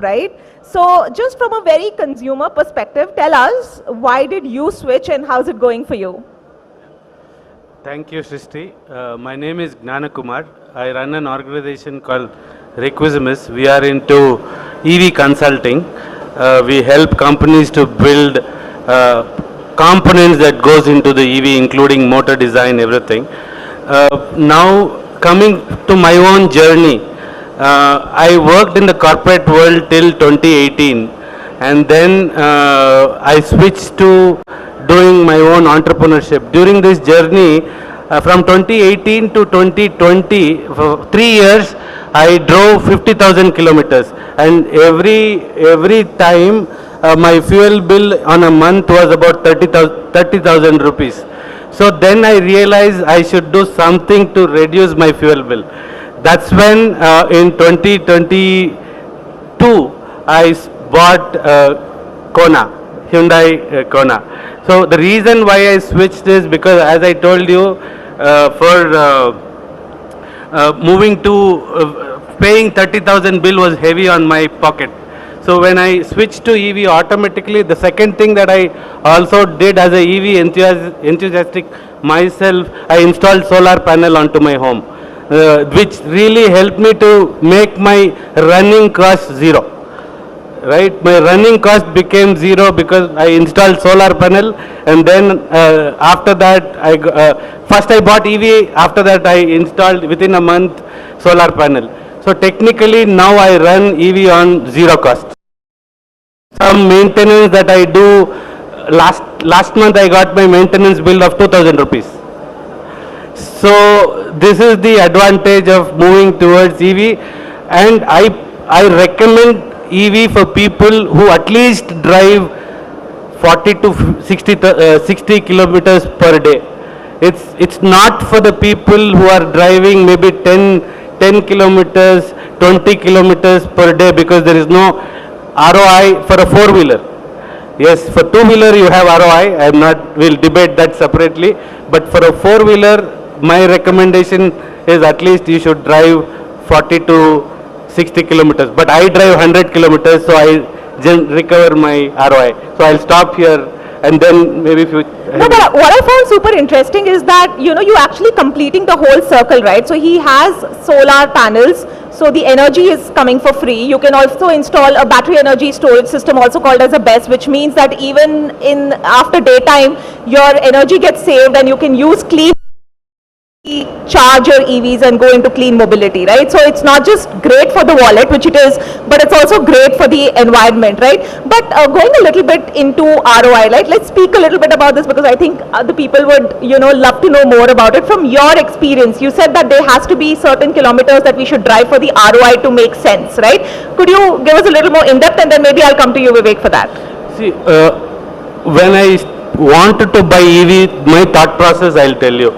right? So just from a very consumer perspective, tell us, why did you switch and how's it going for you? Thank you, Srishti. My name is Gnana Kumar. I run an organization called Requisimus. We are into EV consulting. We help companies to build components that goes into the EV, including motor design, everything. Now, coming to my own journey, I worked in the corporate world till 2018, and then I switched to doing my own entrepreneurship. During this journey, from 2018 to 2020, for 3 years, I drove 50,000 kilometers, and every time my fuel bill on a month was about 30,000 rupees. So then I realized I should do something to reduce my fuel bill. That's when in 2022 I bought Hyundai Kona. So the reason why I switched is because, as I told you, for moving to paying 30,000 bill was heavy on my pocket. So when I switched to EV, automatically the second thing that I also did as a EV enthusiastic myself, I installed solar panel onto my home, which really helped me to make my running cost zero. Right, my running cost became zero because I installed solar panel, and then after that first I bought EV, after that I installed within a month solar panel. So technically now I run EV on zero cost. Some maintenance that I do, last month I got my maintenance bill of 2,000 rupees. So this is the advantage of moving towards EV, and I recommend EV for people who at least drive 40 to 60 kilometers per day. It's not for the people who are driving maybe 10 kilometers, 20 kilometers per day, because there is no ROI for a four-wheeler. Yes, for two-wheeler you have ROI. We'll debate that separately. But for a four-wheeler, my recommendation is at least you should drive 40 to 60 kilometers. But I drive 100 kilometers, so I recover my ROI. So I'll stop here, and then maybe if you... No, but what I found super interesting is that, you know, you're actually completing the whole circle, right? So he has solar panels, so the energy is coming for free. You can also install a battery energy storage system, also called as a BESS, which means that even after daytime, your energy gets saved and you can use clean charge your EVs and go into clean mobility, right? So it's not just great for the wallet, which it is, but it's also great for the environment, right? But going a little bit into ROI, right? Let's speak a little bit about this, because I think the people would, you know, love to know more about it. From your experience, you said that there has to be certain kilometers that we should drive for the ROI to make sense, right? Could you give us a little more in depth, and then maybe I'll come to you, Vivek, for that. See, when I wanted to buy EV, my thought process, I'll tell you.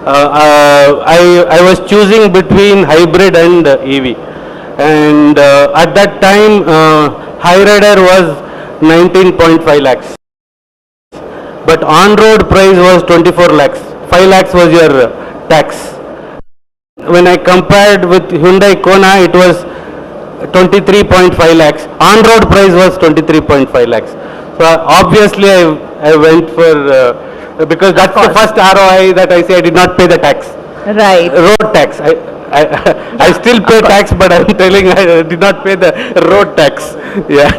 I was choosing between hybrid and EV, and at that time high rider was 19.5 lakhs, but on-road price was 24 lakhs. 5 lakhs was your tax. When I compared with Hyundai Kona, it was 23.5 lakhs. On-road price was 23.5 lakhs. So obviously I went for because that's the first ROI that I say I did not pay the tax. Right. Road tax. I still pay tax, but I'm telling I did not pay the road tax. Yeah.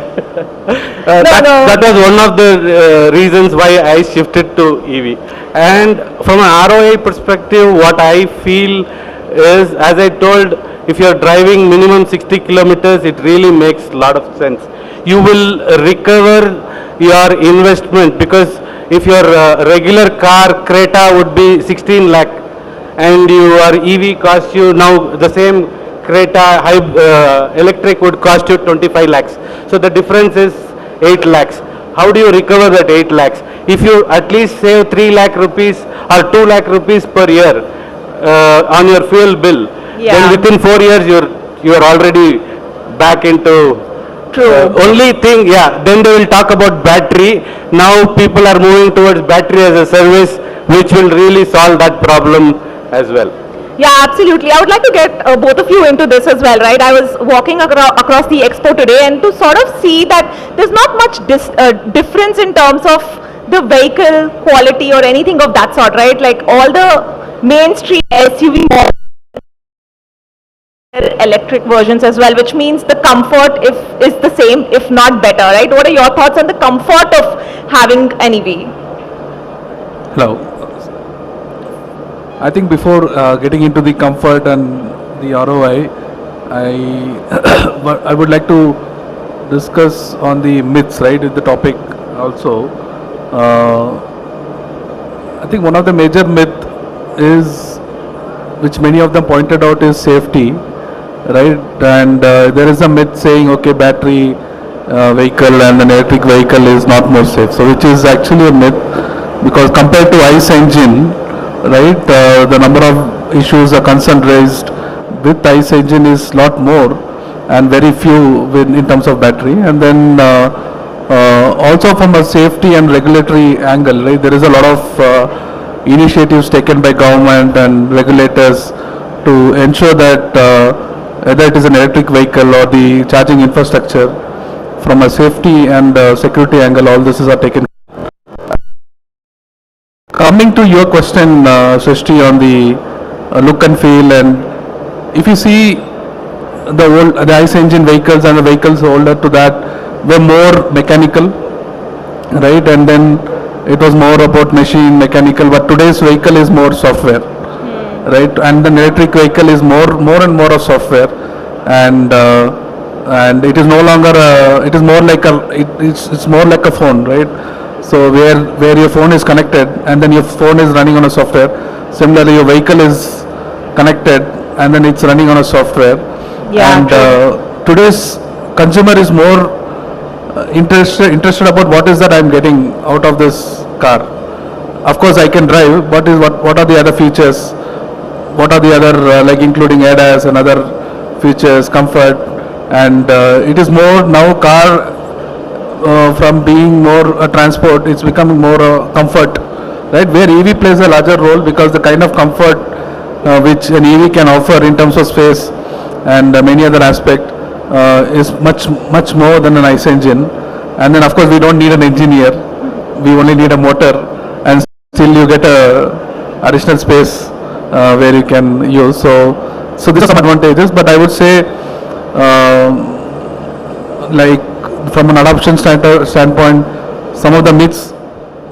That was one of the reasons why I shifted to EV. And from an ROI perspective, what I feel is, as I told, if you're driving minimum 60 kilometers, it really makes a lot of sense. You will recover your investment, because if your regular car Creta would be 16 lakh and your EV costs you, now the same Creta electric would cost you 25 lakhs. So the difference is 8 lakhs. How do you recover that 8 lakhs? If you at least save 3 lakh rupees or 2 lakh rupees per year on your fuel bill, then within 4 years you are already back into... only thing, then they will talk about battery. Now people are moving towards battery as a service, which will really solve that problem as well. Yeah, absolutely. I would like to get both of you into this as well, right? I was walking across the Expo today and to sort of see that there's not much difference in terms of the vehicle quality or anything of that sort, right? Like all the mainstream SUV models electric versions as well, which means the comfort is the same, if not better, right? What are your thoughts on the comfort of having an EV? Hello. I think before getting into the comfort and the ROI, I would like to discuss on the myths, right? The topic also. I think one of the major myth is, which many of them pointed out, is safety, right? And there is a myth saying, okay, battery vehicle and an electric vehicle is not more safe. So which is actually a myth, because compared to ICE engine, right, the number of issues or concern raised with ICE engine is lot more and very few in terms of battery. And then also from a safety and regulatory angle, right, there is a lot of initiatives taken by government and regulators to ensure that whether it is an electric vehicle or the charging infrastructure, from a safety and security angle, all this are taken. Coming to your question, Srishti, on the look and feel, and if you see the ICE engine vehicles and the vehicles older to that were more mechanical, right? And then it was more about machine mechanical, but today's vehicle is more software, right? And the electric vehicle is more and more of software, and it is no longer it is more like it's more like a phone, right? So where your phone is connected and then your phone is running on a software. Similarly, your vehicle is connected and then it's running on a software. Yeah, and today's consumer is more interested about what is that I'm getting out of this car. Of course, I can drive. What are the other features? What are the other like including ADAS and other features, comfort, and it is more now car. From being more transport, it's becoming more comfort, right? Where EV plays a larger role, because the kind of comfort which an EV can offer in terms of space and many other aspects is much more than an ICE engine. And then of course we don't need an engineer, we only need a motor, and still you get a additional space where you can use. So these are some advantages, but I would say like from an adoption standpoint, some of the myths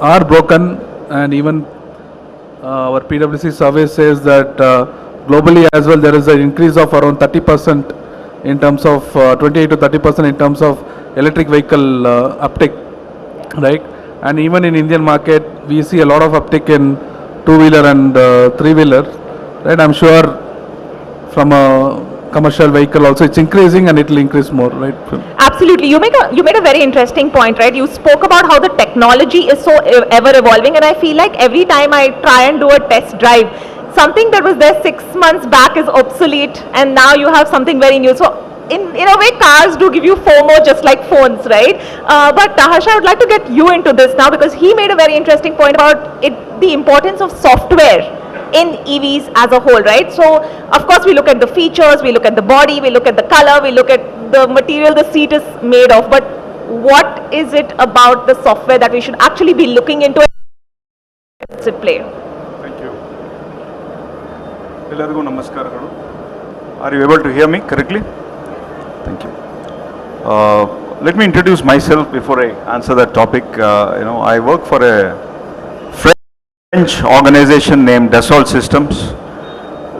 are broken, and even our PwC survey says that globally as well there is an increase of around 30% in terms of 28 to 30% in terms of electric vehicle uptake, right? And even in Indian market, we see a lot of uptake in two-wheeler and three-wheeler, right? I'm sure from a commercial vehicle also it's increasing, and it will increase more, right? Absolutely. You made a very interesting point, right? You spoke about how the technology is so ever evolving, and I feel like every time I try and do a test drive, something that was there 6 months back is obsolete, and now you have something very new. So in a way, cars do give you FOMO just like phones, right? But Harsha, I would like to get you into this now, because he made a very interesting point about the importance of software in EVs as a whole, right? So of course we look at the features, we look at the body, we look at the color, we look at the material the seat is made of, but what is it about the software that we should actually be looking into at play? Thank you. Ellargu namaskaralu. Are you able to hear me correctly? Thank you. Let me introduce myself before I answer that topic. I work for a French organization named Dassault Systems.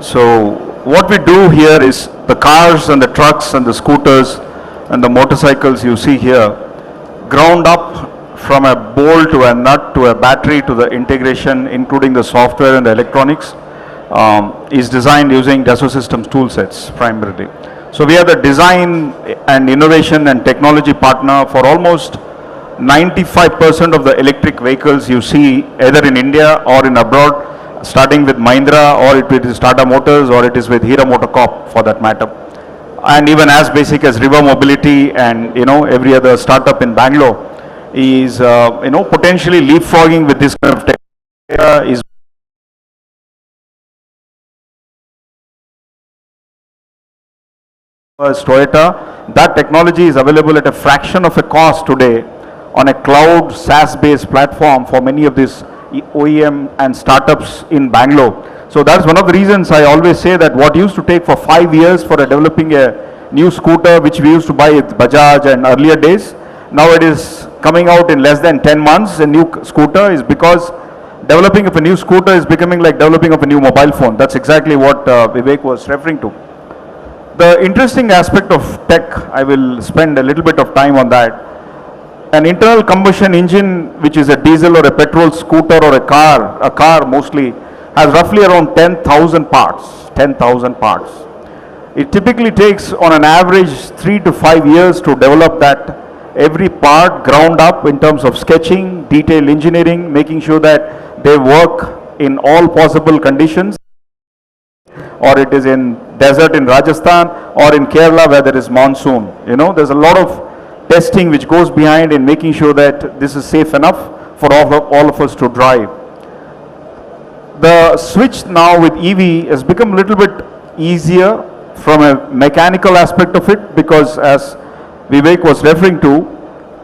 So what we do here is the cars and the trucks and the scooters and the motorcycles you see here, ground up from a bolt to a nut to a battery to the integration, including the software and the electronics, is designed using Dassault Systems tool sets primarily. So we are the design and innovation and technology partner for almost 95% of the electric vehicles you see either in India or in abroad, starting with Mahindra, or it is Tata Motors, or it is with Hero MotoCorp for that matter. And even as basic as River Mobility and every other startup in Bangalore is potentially leapfrogging with this kind of tech is Toyota, that technology is available at a fraction of a cost today on a cloud SaaS-based platform for many of these OEM and startups in Bangalore. So that's one of the reasons I always say that what used to take for 5 years for developing a new scooter, which we used to buy with Bajaj and earlier days, now it is coming out in less than 10 months, a new scooter, is because developing of a new scooter is becoming like developing of a new mobile phone. That's exactly what Vivek was referring to. The interesting aspect of tech, I will spend a little bit of time on that. An internal combustion engine, which is a diesel or a petrol scooter or a car mostly, has roughly around 10,000 parts, 10,000 parts. It typically takes on an average 3 to 5 years to develop that, every part ground up in terms of sketching, detailed engineering, making sure that they work in all possible conditions, or it is in desert in Rajasthan or in Kerala where there is monsoon. You know, there's a lot of testing which goes behind in making sure that this is safe enough for all of us to drive. The switch now with EV has become a little bit easier from a mechanical aspect of it, because as Vivek was referring to,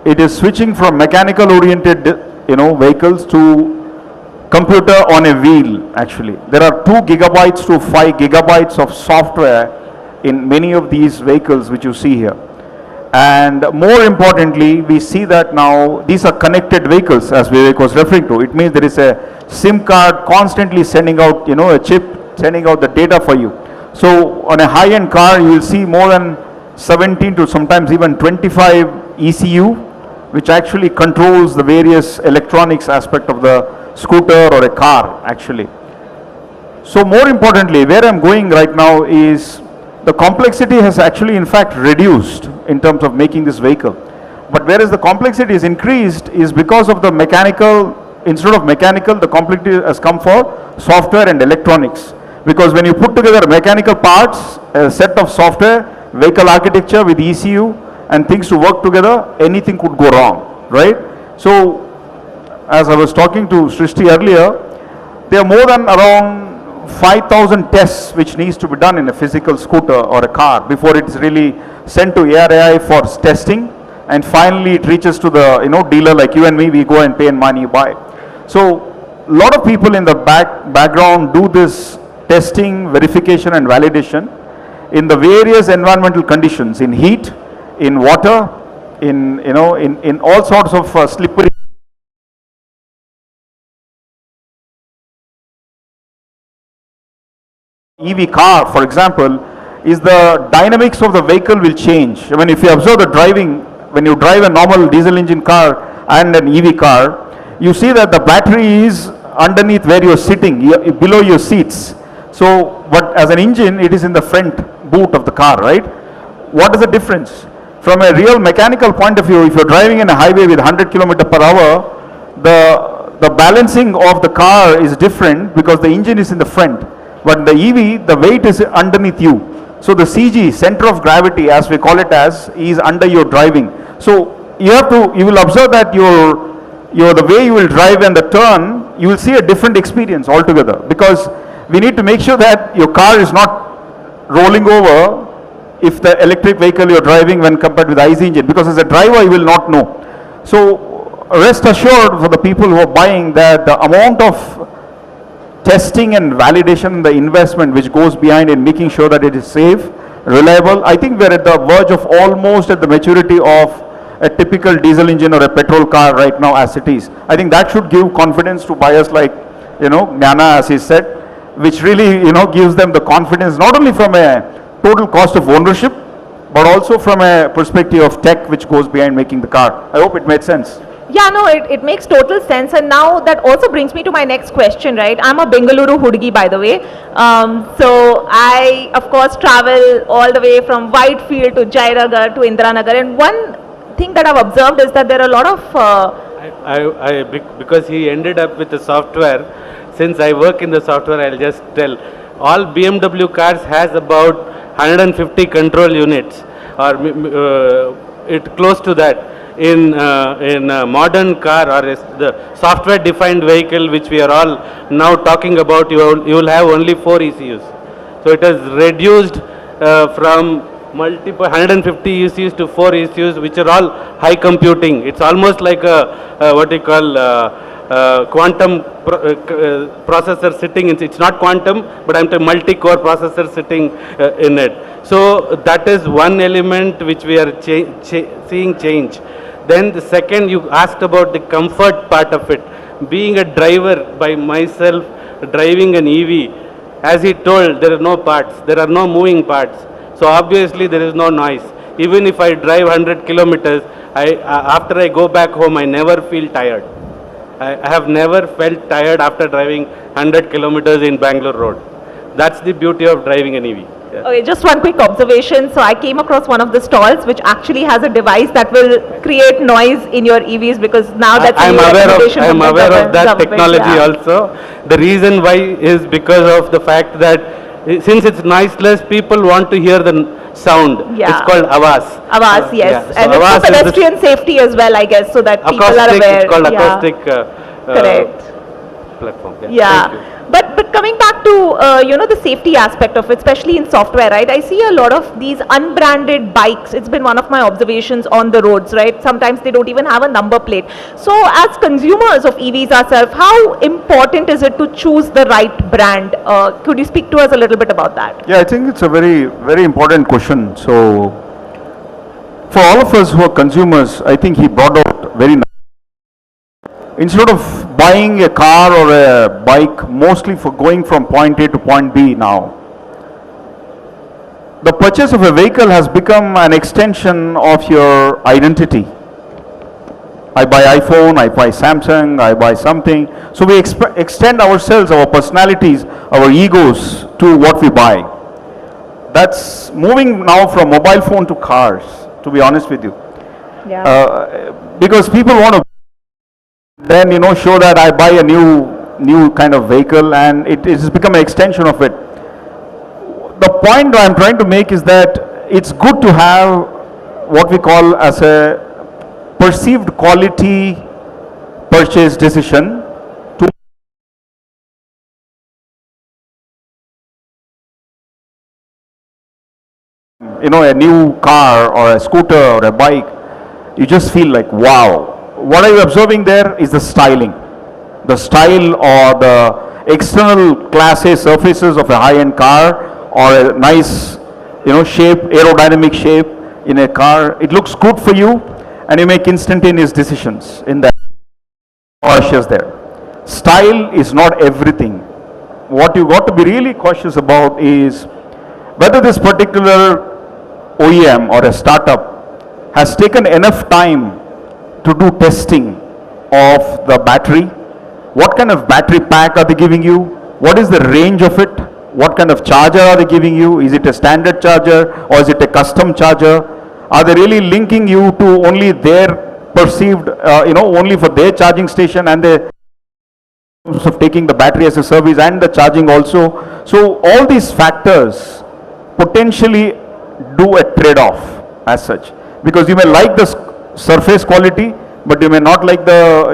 it is switching from mechanical oriented vehicles to computer on a wheel. Actually, there are 2 gigabytes to 5 gigabytes of software in many of these vehicles which you see here. And more importantly, we see that now these are connected vehicles, as Vivek was referring to. It means there is a SIM card constantly sending out, a chip sending out the data for you. So on a high-end car, you will see more than 17 to sometimes even 25 ECU, which actually controls the various electronics aspect of the scooter or a car actually. So more importantly, where I'm going right now is the complexity has actually in fact reduced in terms of making this vehicle. But whereas the complexity is increased is because of the mechanical, instead of mechanical, the complexity has come for software and electronics. Because when you put together mechanical parts, a set of software, vehicle architecture with ECU and things to work together, anything could go wrong, right? So as I was talking to Srishti earlier, there are more than around 5,000 tests which needs to be done in a physical scooter or a car before it's really sent to ARAI for testing, and finally it reaches to the dealer like you and me. We go and pay and money buy. So a lot of people in the background do this testing, verification and validation in the various environmental conditions, in heat, in water, in all sorts of slippery. EV car, for example, is the dynamics of the vehicle will change. I mean, if you observe the driving, when you drive a normal diesel engine car and an EV car, you see that the battery is underneath where you're sitting, below your seats. So, but as an engine, it is in the front boot of the car, right? What is the difference? From a real mechanical point of view, if you're driving in a highway with 100 km per hour, the balancing of the car is different because the engine is in the front. But the EV, the weight is underneath you. So the CG, center of gravity, as we call it as, is under your driving. So you will observe that the way you will drive and the turn, you will see a different experience altogether, because we need to make sure that your car is not rolling over if the electric vehicle you're driving when compared with IC engine, because as a driver you will not know. So rest assured for the people who are buying that the amount of testing and validation and the investment which goes behind in making sure that it is safe, reliable. I think we're at the verge of almost at the maturity of a typical diesel engine or a petrol car right now as it is. I think that should give confidence to buyers like, Gnana, as he said, which really, gives them the confidence not only from a total cost of ownership, but also from a perspective of tech which goes behind making the car. I hope it made sense. Yeah, no, it makes total sense. And now that also brings me to my next question, right? I'm a Bengaluru Hudgi, by the way. So I, of course, travel all the way from Whitefield to Jairagar to Indiranagar. And one thing that I've observed is that there are a lot of... because he ended up with the software, since I work in the software, I'll just tell. All BMW cars has about 150 control units, or it close to that. In a modern car or the software defined vehicle which we are all now talking about, you will have only 4 ECUs. So it has reduced from multiple 150 ECUs to 4 ECUs, which are all high computing. It's almost like a what you call quantum processor sitting in. It's not quantum, but I'm a multi-core processor sitting in it. So that is one element which we are seeing change. Then the second, you asked about the comfort part of it. Being a driver by myself, driving an EV, as he told, there are no parts, there are no moving parts. So obviously there is no noise. Even if I drive 100 kilometers, after I go back home, I never feel tired. I have never felt tired after driving 100 kilometers in Bangalore road. That's the beauty of driving an EV. Yeah. Okay, just one quick observation. So I came across one of the stalls which actually has a device that will create noise in your EVs, because now that's I'm aware of that technology yeah. also. The reason why is because of the fact that since it's noiseless, people want to hear the sound. Yeah. It's called avas. Avas, yes. Yeah. So And it's avas for is pedestrian safety as well, I guess, so that people are acoustic, aware. it's called Yeah. acoustic Correct. platform. Yeah, Thank you. but coming back to the safety aspect of it, especially in software, right? I see a lot of these unbranded bikes. It's been one of my observations on the roads, right? Sometimes they don't even have a number plate. So, as consumers of EVs ourselves, how important is it to choose the right brand? Could you speak to us a little bit about that? Yeah, I think it's a very, very important question. So, for all of us who are consumers, I think he brought out very nice. Instead of buying a car or a bike mostly for going from point A to point B now, the purchase of a vehicle has become an extension of your identity. I buy iPhone, I buy Samsung, I buy something. So we extend ourselves, our personalities, our egos to what we buy. That's moving now from mobile phone to cars, to be honest with you. Yeah. Because people want to then show that I buy a new kind of vehicle, and it has become an extension of it. The point I'm trying to make is that it's good to have what we call as a perceived quality purchase decision to a new car or a scooter or a bike. You just feel like, wow. What are you observing there is the styling. The style or the external class A surfaces of a high-end car, or a nice, shape, aerodynamic shape in a car. It looks good for you, and you make instantaneous decisions in that. Cautious there. Style is not everything. What you got to be really cautious about is whether this particular OEM or a startup has taken enough time to do testing of the battery. What kind of battery pack are they giving you? What is the range of it? What kind of charger are they giving you? Is it a standard charger or is it a custom charger? Are they really linking you to only their perceived, only for their charging station, and the of taking the battery as a service and the charging also? So all these factors potentially do a trade-off as such, because you may like the surface quality, but you may not like the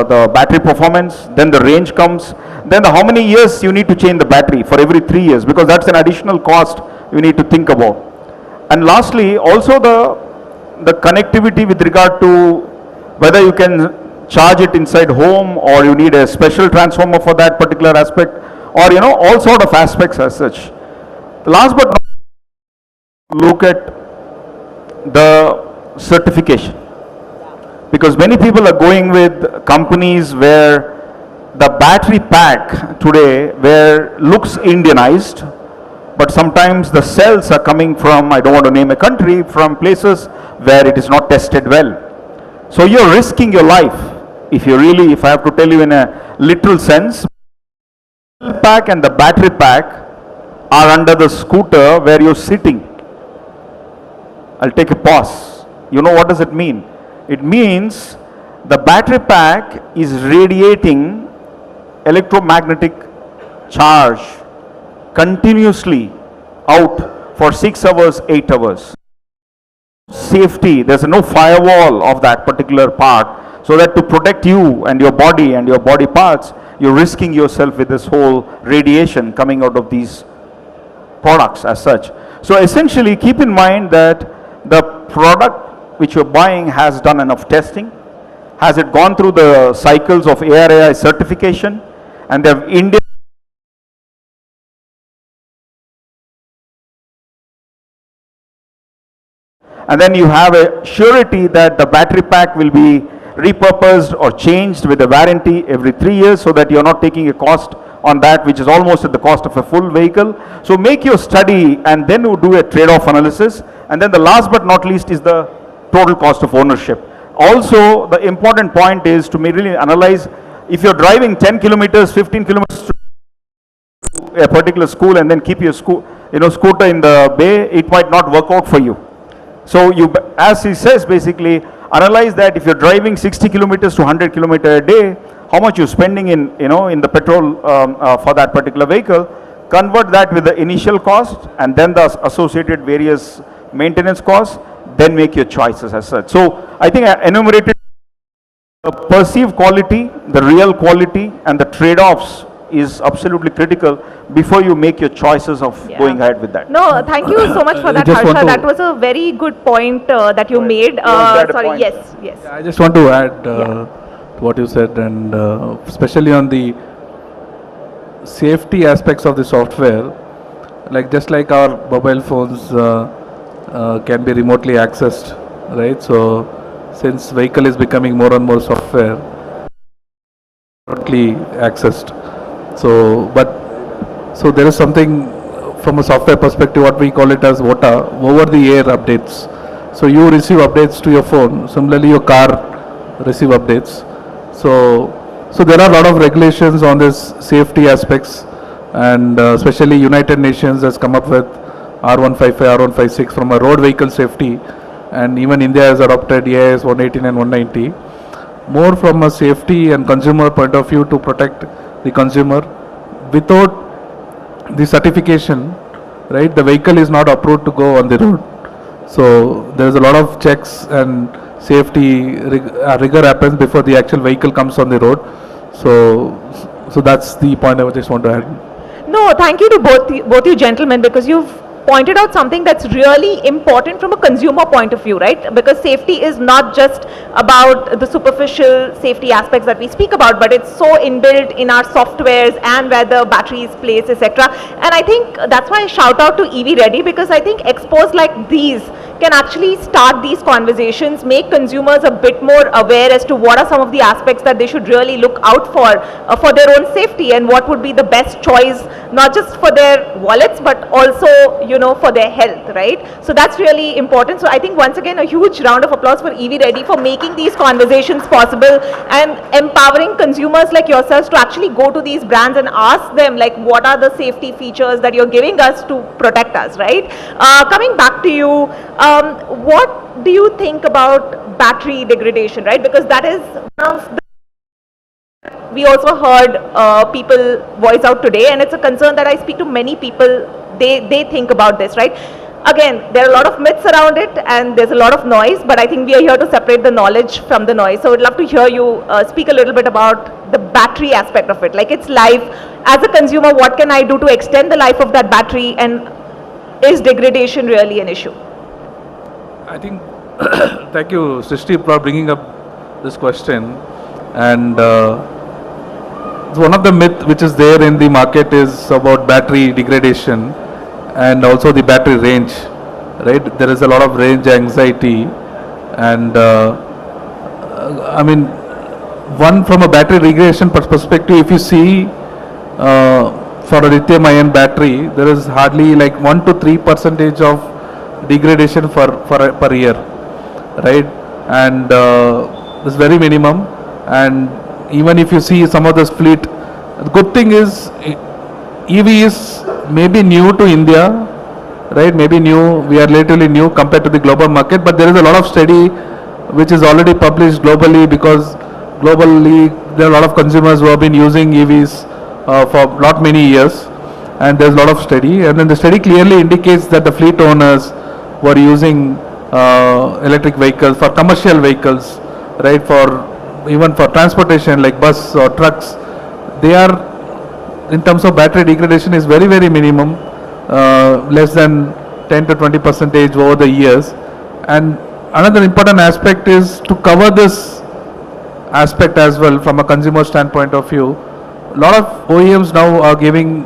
the battery performance. Then the range comes. Then how many years you need to change the battery for every 3 years, because that's an additional cost you need to think about. And lastly, also the connectivity with regard to whether you can charge it inside home, or you need a special transformer for that particular aspect, or all sort of aspects as such. Last but not least, look at the certification, because many people are going with companies where the battery pack today looks Indianized, but sometimes the cells are coming from, I don't want to name a country, from places where it is not tested well. So you're risking your life if I have to tell you in a literal sense. The pack and the battery pack are under the scooter where you're sitting. I'll take a pause. You know what does it mean? It means the battery pack is radiating electromagnetic charge continuously out for 6 hours, 8 hours. Safety, there's no firewall of that particular part, so that to protect you and your body parts, you're risking yourself with this whole radiation coming out of these products as such. So essentially, keep in mind that the product which you're buying has done enough testing. Has it gone through the cycles of ARAI certification? And they have India. And then you have a surety that the battery pack will be repurposed or changed with a warranty every 3 years, so that you're not taking a cost on that which is almost at the cost of a full vehicle. So make your study and then you do a trade-off analysis. And then the last but not least is the total cost of ownership. Also, the important point is to really analyze if you're driving 10 kilometers, 15 kilometers to a particular school and then keep your scooter in the bay, it might not work out for you. So you, as he says, basically analyze that if you're driving 60 kilometers to 100 kilometers a day, how much you're spending in, in the petrol for that particular vehicle, convert that with the initial cost and then the associated various maintenance costs, then make your choices as such. So I think I enumerated the perceived quality, the real quality, and the trade-offs is absolutely critical before you make your choices of going ahead with that. No, thank you so much for that, just want Harsha. to- That was a very good point that you made. You want to add a Sorry, point? yes. I just want to add to what you said, and especially on the safety aspects of the software, like just like our mobile phones can be remotely accessed, right? So since vehicle is becoming more and more software remotely accessed, so there is something from a software perspective, what we call it as VOTA, over the air updates. So you receive updates to your phone, similarly your car receive updates. So there are a lot of regulations on this safety aspects, and especially United Nations has come up with R155, R156 from a road vehicle safety, and even India has adopted EIS 118 and 190, more from a safety and consumer point of view to protect the consumer. Without the certification, right, the vehicle is not approved to go on the road. So there is a lot of checks and safety rigor happens before the actual vehicle comes on the road. So that's the point I just want to add. No, thank you to both you gentlemen, because you've pointed out something that's really important from a consumer point of view, right? Because safety is not just about the superficial safety aspects that we speak about, but it's so inbuilt in our softwares and where the battery is placed, etc. And I think that's why I shout out to EVready, because I think expos like these can actually start these conversations, make consumers a bit more aware as to what are some of the aspects that they should really look out for their own safety, and what would be the best choice, not just for their wallets, but also, for their health, right? So that's really important. So I think once again, a huge round of applause for EVready for making these conversations possible and empowering consumers like yourselves to actually go to these brands and ask them, like, what are the safety features that you're giving us to protect us, right? Coming back to you, what do you think about battery degradation, right? Because that is one of the we also heard people voice out today, and it's a concern that I speak to many people. They think about this, right? Again, there are a lot of myths around it, and there's a lot of noise, but I think we are here to separate the knowledge from the noise. So I'd love to hear you speak a little bit about the battery aspect of it. Like, its life. As a consumer, what can I do to extend the life of that battery, and is degradation really an issue? I think, thank you, Srishti, for bringing up this question. And one of the myths which is there in the market is about battery degradation and also the battery range, right? There is a lot of range anxiety, and I mean, one from a battery degradation perspective, if you see for a lithium-ion battery, there is hardly like 1 to 3% of degradation per year, right? And it's very minimum. And even if you see some of this fleet, the good thing is EV is maybe new to India, right? Maybe new, we are relatively new compared to the global market, but there is a lot of study which is already published globally, because globally there are a lot of consumers who have been using EVs for not many years, and there's a lot of study, and then the study clearly indicates that the fleet owners who are using electric vehicles for commercial vehicles, right, for even for transportation like bus or trucks, they are, in terms of battery degradation, is very, very minimum, less than 10 to 20 percentage over the years. And another important aspect is to cover this aspect as well from a consumer standpoint of view. A lot of OEMs now are giving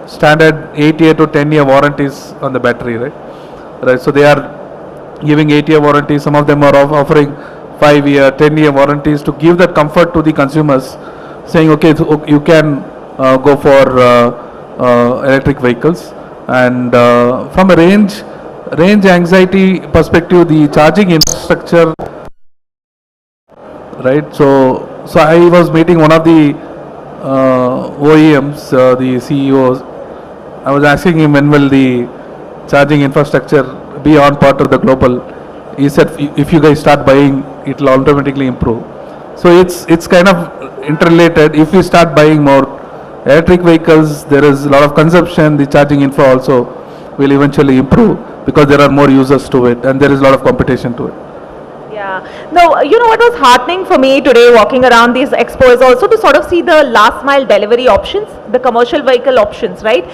standard 8-year to 10-year warranties on the battery, right? So they are giving 8-year warranties. Some of them are offering 5-year, 10-year warranties to give that comfort to the consumers, saying, okay, so you can go for electric vehicles. And from a range anxiety perspective, the charging infrastructure, right? So I was meeting one of the OEMs, the CEOs. I was asking him when will the charging infrastructure be on part of the global. He said if you guys start buying, it will automatically improve. So it's kind of interrelated. If we start buying more electric vehicles, there is a lot of consumption. The charging infra also will eventually improve because there are more users to it and there is a lot of competition to it. Yeah. No, you know what was heartening for me today walking around these Expo is also to sort of see the last mile delivery options, the commercial vehicle options, right?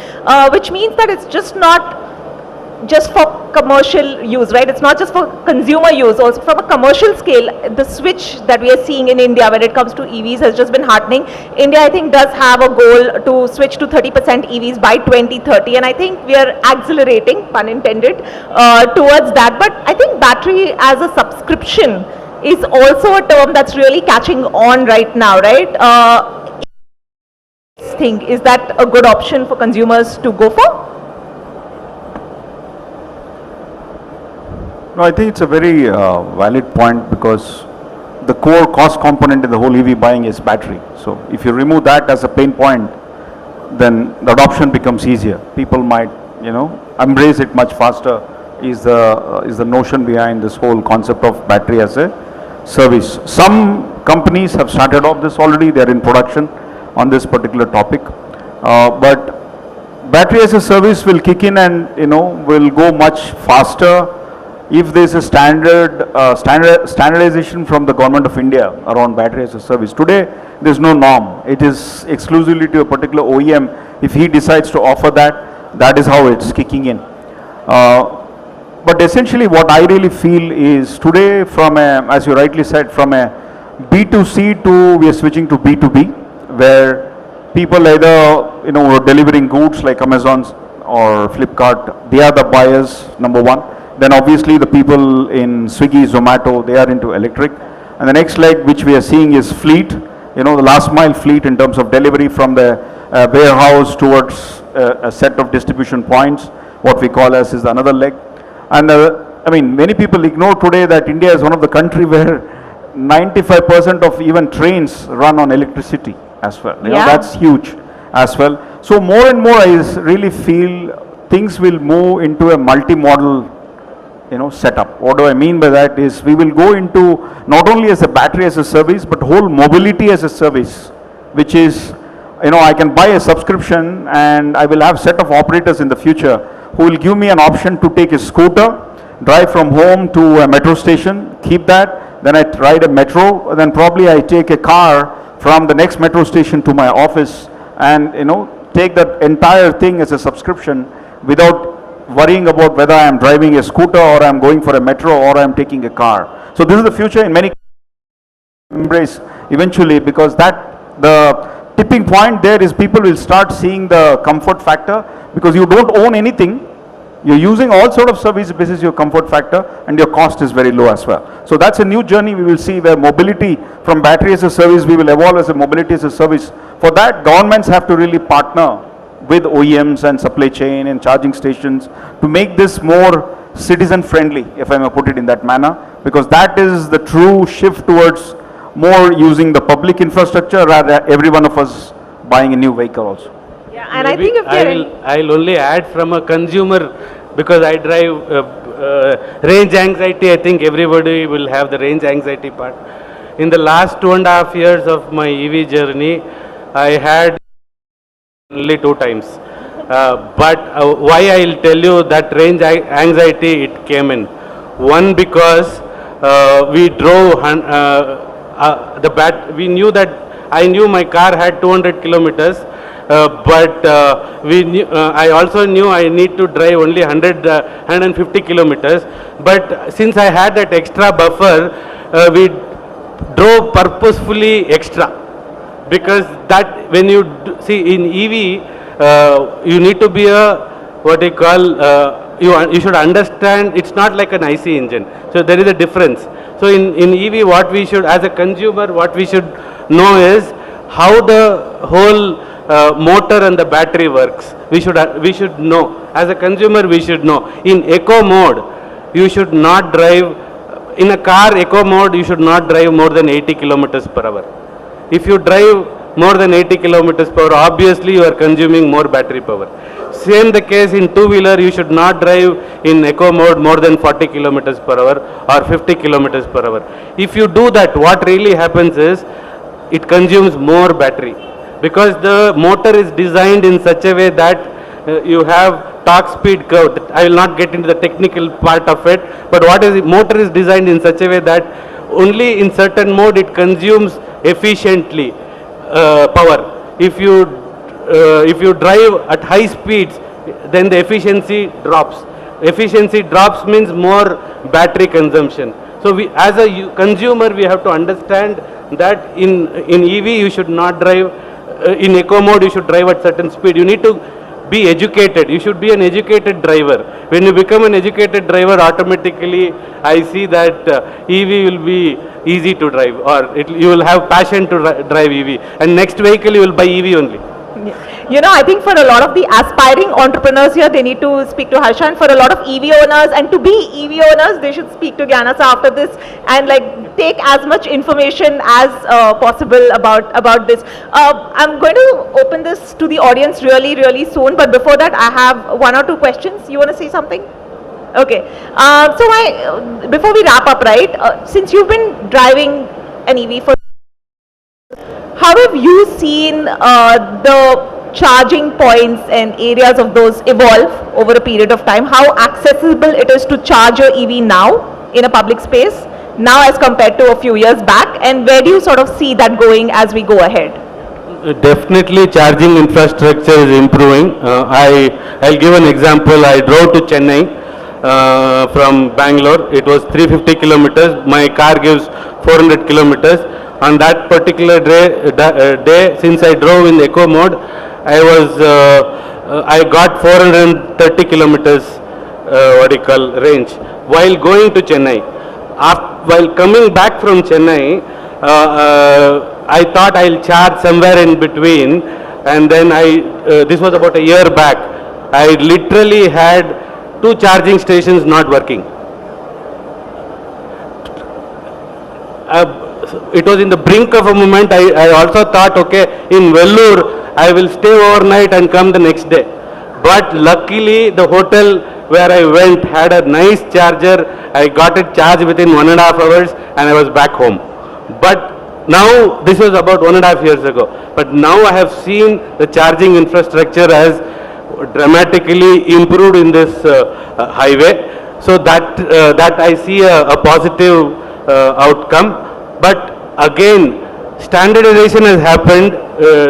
Which means that it's just not just for commercial use, right? It's not just for consumer use, also from a commercial scale, the switch that we are seeing in India when it comes to EVs has just been heartening. India, I think, does have a goal to switch to 30% EVs by 2030, and I think we are accelerating, pun intended, towards that. But I think battery as a subscription is also a term that's really catching on right now, right? Is that a good option for consumers to go for? No, I think it's a very valid point because the core cost component in the whole EV buying is battery. So if you remove that as a pain point, then the adoption becomes easier. People might, embrace it much faster. Is the notion behind this whole concept of battery as a service. Some companies have started off this already. They are in production on this particular topic, but battery as a service will kick in and will go much faster if there is a standardization from the government of India around battery as a service. Today, there is no norm. It is exclusively to a particular OEM. If he decides to offer that, that is how it's kicking in. But essentially what I really feel is today from a, as you rightly said, from a B2C to we are switching to B2B, where people either, who are delivering goods like Amazon or Flipkart, they are the buyers, number one. Then obviously the people in Swiggy, Zomato, they are into electric. And the next leg which we are seeing is fleet, the last mile fleet in terms of delivery from the warehouse towards a set of distribution points, what we call as is another leg. And many people ignore today that India is one of the country where 95% of even trains run on electricity as well. That's huge as well. So more and more I really feel things will move into a multi-modal setup. What do I mean by that is we will go into not only as a battery as a service, but whole mobility as a service, which is, I can buy a subscription and I will have set of operators in the future who will give me an option to take a scooter, drive from home to a metro station, keep that, then I ride a metro, then probably I take a car from the next metro station to my office and, take that entire thing as a subscription without worrying about whether I am driving a scooter or I am going for a metro or I am taking a car. So this is the future in many embrace eventually, because that the tipping point there is people will start seeing the comfort factor because you don't own anything. You're using all sort of service. This is your comfort factor and your cost is very low as well. So that's a new journey we will see where mobility from battery as a service, we will evolve as a mobility as a service. For that, governments have to really partner with OEMs and supply chain and charging stations to make this more citizen friendly, if I may put it in that manner, because that is the true shift towards more using the public infrastructure rather than every one of us buying a new vehicle also. Yeah, and maybe I think if I'll only add from a consumer, because I drive range anxiety. I think everybody will have the range anxiety part. In the last 2.5 years of my EV journey, I had only 2 times. But why I'll tell you that range anxiety it came in. One, because we drove we knew that I knew my car had 200 kilometers I also knew I need to drive only 150 kilometers. But since I had that extra buffer, we drove purposefully extra, because that when you see in EV, you need to be a what you call. You should understand it's not like an IC engine. So there is a difference. So in EV, what we should, as a consumer, what we should know is how the whole motor and the battery works. We should know. As a consumer, we should know. In eco mode, you should not drive, in a car eco mode, you should not drive more than 80 kilometers per hour. If you drive more than 80 kilometers per hour, obviously you are consuming more battery power. Same the case in two-wheeler, you should not drive in eco mode more than 40 kilometers per hour or 50 kilometers per hour. If you do that, what really happens is it consumes more battery, because the motor is designed in such a way that you have torque speed curve. I will not get into the technical part of it, but motor is designed in such a way that only in certain mode it consumes efficiently power. If you drive at high speeds, then the efficiency drops. Efficiency drops means more battery consumption. So we, as a consumer, we have to understand that in EV you should not drive, in eco mode you should drive at certain speed. You need to be educated. You should be an educated driver. When you become an educated driver, automatically I see that EV will be easy to drive, or you will have passion to drive EV, and next vehicle you will buy EV only. You know, I think for a lot of the aspiring entrepreneurs here, they need to speak to Harsha, and for a lot of EV owners, and to be EV owners, they should speak to Gyanasa after this and like take as much information as possible about this. I'm going to open this to the audience really soon, but before that I have one or two questions. You want to say something? Okay. Before we wrap up, right, since you've been driving an EV for, how have you seen the charging points and areas of those evolve over a period of time? How accessible it is to charge your EV now in a public space, now as compared to a few years back, and where do you sort of see that going as we go ahead? Definitely charging infrastructure is improving. I'll give an example. I drove to Chennai from Bangalore. It was 350 kilometers. My car gives 400 kilometers. On that particular day, since I drove in eco mode, I got 430 kilometers range while going to Chennai. While coming back from Chennai, I thought I'll charge somewhere in between, and then this was about a year back. I literally had 2 charging stations not working. It was in the brink of a moment. I also thought, okay, in Vellore, I will stay overnight and come the next day. But luckily, the hotel where I went had a nice charger. I got it charged within 1.5 hours and I was back home. But now, this was about 1.5 years ago. But now I have seen the charging infrastructure has dramatically improved in this highway. So that I see a positive outcome. But again, standardization has happened.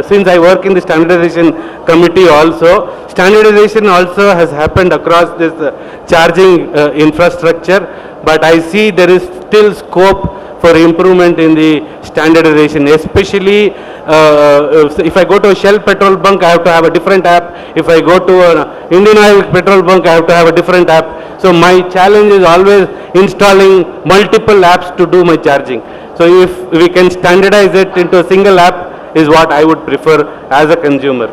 Since I work in the standardization committee also, standardization also has happened across this charging infrastructure. But I see there is still scope for improvement in the standardization, especially if I go to a Shell petrol bunk, I have to have a different app. If I go to an Indian Oil petrol bunk, I have to have a different app. So my challenge is always installing multiple apps to do my charging. So if we can standardize it into a single app is what I would prefer as a consumer.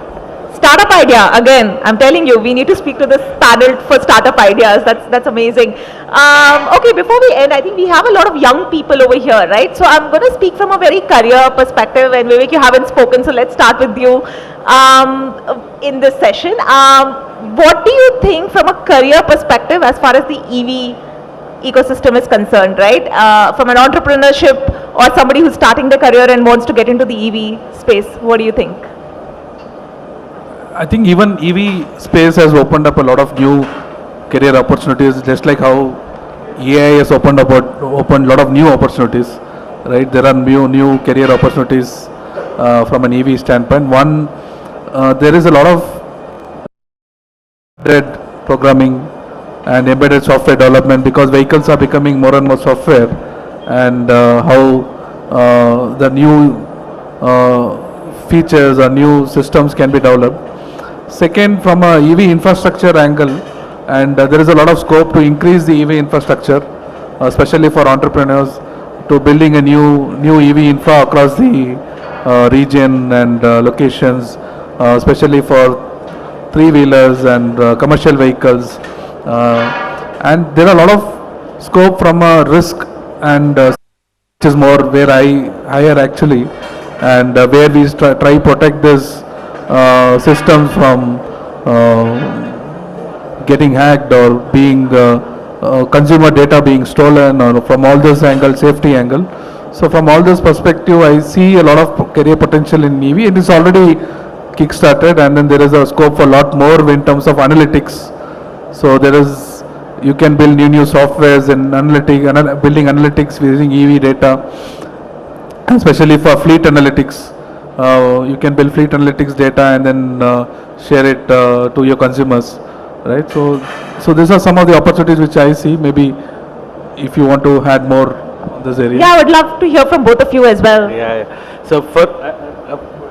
Startup idea, again, I'm telling you, we need to speak to this panel for startup ideas. That's amazing. Okay, before we end, I think we have a lot of young people over here, right? So I'm going to speak from a very career perspective, and Vivek, you haven't spoken, so let's start with you in this session. What do you think from a career perspective as far as the EV ecosystem is concerned, right? From an entrepreneurship or somebody who's starting their career and wants to get into the EV space, what do you think? I think even EV space has opened up a lot of new career opportunities, just like how AI has opened a lot of new opportunities, right? There are new career opportunities from an EV standpoint. One, there is a lot of embedded programming and embedded software development because vehicles are becoming more and more software, and how the new features or new systems can be developed. Second, from a EV infrastructure angle, and there is a lot of scope to increase the EV infrastructure, especially for entrepreneurs, to building a new EV infra across the region and locations, especially for three-wheelers and commercial vehicles. And there are a lot of scope from a risk and which is more where I hire actually, and where we try protect this systems from getting hacked or being consumer data being stolen, or from all this angle, safety angle. So from all this perspective, I see a lot of career potential in EV. It is already kick-started, and then there is a scope for a lot more in terms of analytics. So there is, you can build new softwares in building analytics using EV data, especially for fleet analytics. You can build fleet analytics data and then share it to your consumers, right? So these are some of the opportunities which I see. Maybe if you want to add more on this area. Yeah, I would love to hear from both of you as well. Yeah. So for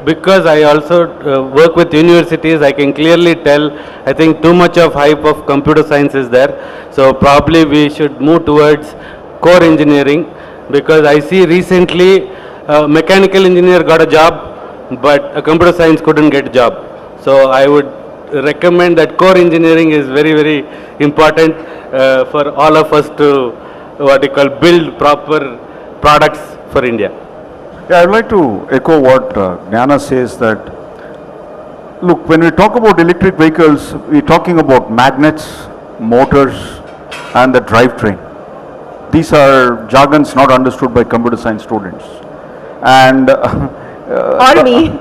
because I also work with universities, I can clearly tell, I think too much of hype of computer science is there. So probably we should move towards core engineering, because I see recently mechanical engineer got a job, but a computer science couldn't get a job. So I would recommend that core engineering is very, very important for all of us to build proper products for India. Yeah, I'd like to echo what Jnana says, that look, when we talk about electric vehicles, we're talking about magnets, motors, and the drivetrain. These are jargons not understood by computer science students. And Or me.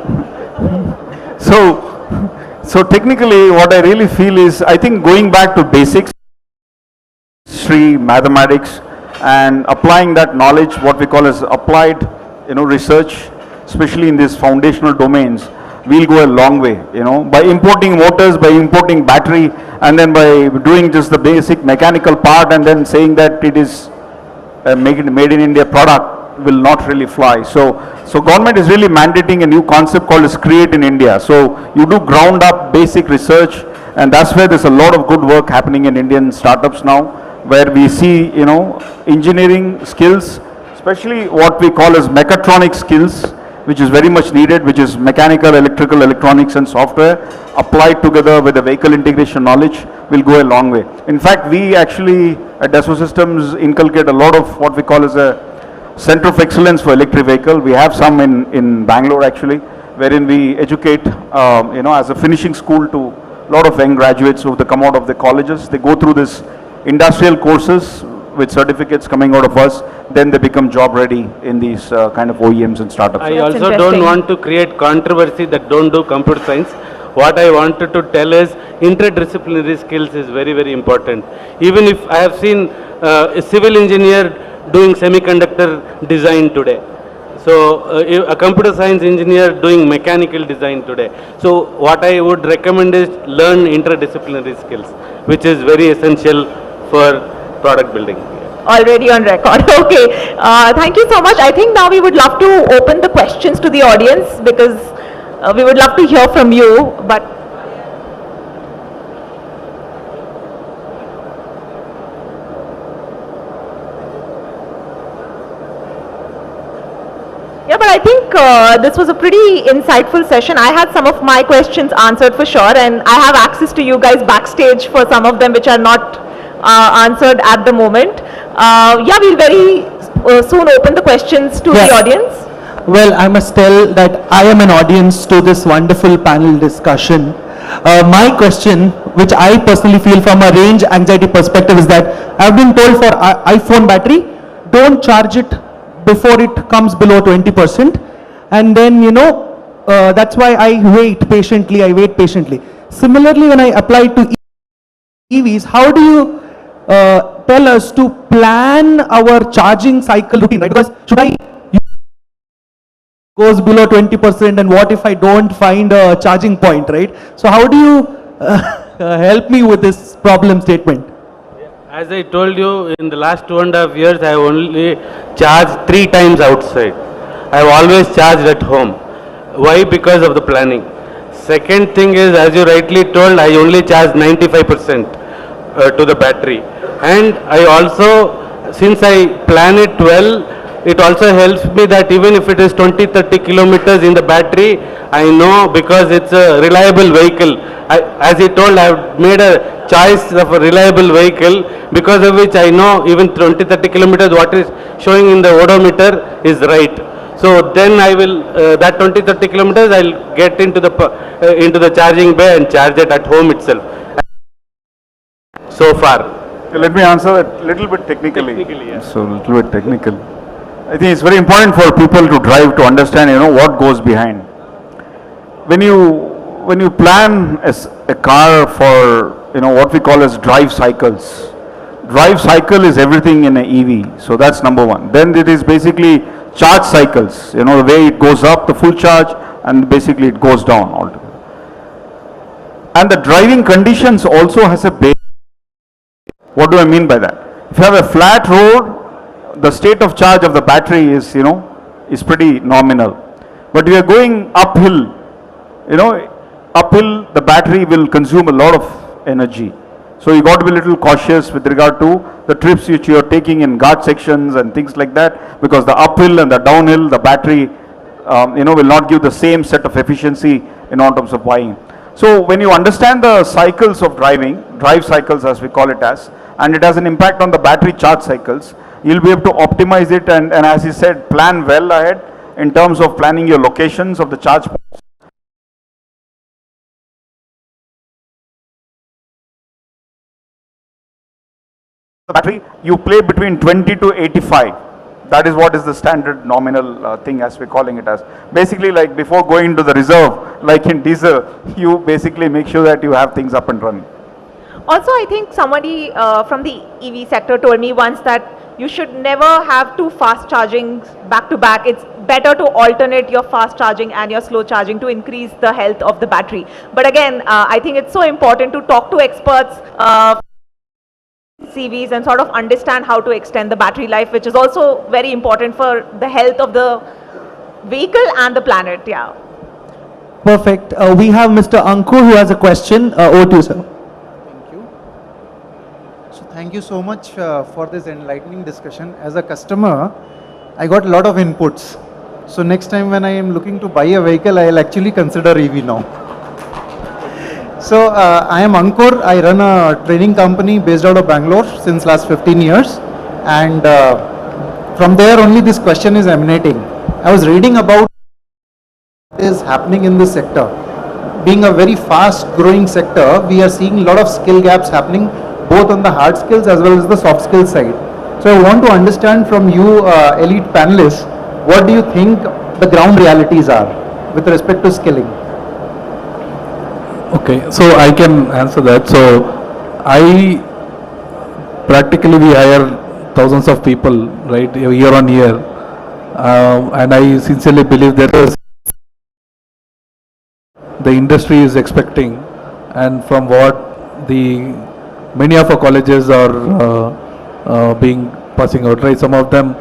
so technically what I really feel is, I think going back to basics, history, mathematics, and applying that knowledge, what we call as applied research, especially in these foundational domains, we'll go a long way, by importing motors, by importing battery, and then by doing just the basic mechanical part and then saying that it is a made in India product will not really fly. So government is really mandating a new concept called as Create in India. So you do ground up basic research, and that's where there's a lot of good work happening in Indian startups now, where we see, engineering skills, especially what we call as mechatronic skills, which is very much needed, which is mechanical, electrical, electronics and software, applied together with the vehicle integration knowledge, will go a long way. In fact, we actually at Dassault Systems inculcate a lot of what we call as a Center of Excellence for Electric Vehicle. We have some in Bangalore actually, wherein we educate, as a finishing school to a lot of young graduates who come out of the colleges. They go through this industrial courses with certificates coming out of us, then they become job ready in these kind of OEMs and startups. I also don't want to create controversy that don't do computer science. What I wanted to tell is interdisciplinary skills is very, very important. Even if I have seen a civil engineer doing semiconductor design today. So a computer science engineer doing mechanical design today. So what I would recommend is learn interdisciplinary skills, which is very essential for product building. Already on record. Okay. Thank you so much. I think now we would love to open the questions to the audience, because we would love to hear from you. But yeah, but I think this was a pretty insightful session. I had some of my questions answered for sure, and I have access to you guys backstage for some of them which are not answered at the moment. Yeah, we'll very soon open the questions to the audience. Well, I must tell that I am an audience to this wonderful panel discussion. My question, which I personally feel from a range anxiety perspective, is that I've been told for iPhone battery, don't charge it before it comes below 20%. And then, that's why I wait patiently. Similarly, when I apply to EVs, how do you tell us to plan our charging cycle routine, right? Because should I goes below 20%, and what if I don't find a charging point, right? So how do you help me with this problem statement? As I told you, in the last 2.5 years, I have only charged 3 times outside. I have always charged at home. Why? Because of the planning. Second thing is, as you rightly told, I only charge 95% to the battery. And I also, since I plan it well, it also helps me that even if it is 20-30 kilometers in the battery, I know because it's a reliable vehicle. As he told, I have made a choice of a reliable vehicle, because of which I know even 20-30 kilometers what is showing in the odometer is right. So then I will, that 20-30 kilometers I'll get into the charging bay and charge it at home itself. So far. Let me answer that a little bit technically. Technically, yeah. So a little bit technical. I think it's very important for people to drive to understand, what goes behind. When you plan a car for, what we call as drive cycles. Drive cycle is everything in an EV. So that's number one. Then it is basically charge cycles. The way it goes up, the full charge, and basically it goes down altogether. And the driving conditions also has a base. What do I mean by that? If you have a flat road, the state of charge of the battery is, is pretty nominal. But we are going uphill, uphill the battery will consume a lot of energy. So you got to be a little cautious with regard to the trips which you are taking in guard sections and things like that, because the uphill and the downhill, the battery, will not give the same set of efficiency in terms of buying. So when you understand the cycles of driving, drive cycles as we call it as, and it has an impact on the battery charge cycles, you'll be able to optimize it and as he said, plan well ahead in terms of planning your locations of the charge points. The battery, you play between 20 to 85. That is what is the standard nominal thing as we're calling it as. Basically, like before going to the reserve, like in diesel, you basically make sure that you have things up and running. Also, I think somebody from the EV sector told me once that you should never have two fast charging back to back. It's better to alternate your fast charging and your slow charging to increase the health of the battery. But again, I think it's so important to talk to experts, CVs, and sort of understand how to extend the battery life, which is also very important for the health of the vehicle and the planet. Yeah. Perfect. We have Mr. Ankur who has a question. Over to you, sir. Thank you so much for this enlightening discussion. As a customer, I got a lot of inputs. So next time when I am looking to buy a vehicle, I will actually consider EV now. So I am Ankur. I run a training company based out of Bangalore since last 15 years. And from there only this question is emanating. I was reading about what is happening in this sector. Being a very fast growing sector, we are seeing a lot of skill gaps happening, both on the hard skills as well as the soft skills side. So I want to understand from you elite panelists, what do you think the ground realities are with respect to skilling? Okay, so I can answer that. So practically we hire thousands of people, right, year on year. And I sincerely believe that the industry is expecting, and from what many of our colleges are being passing out, right? Some of them,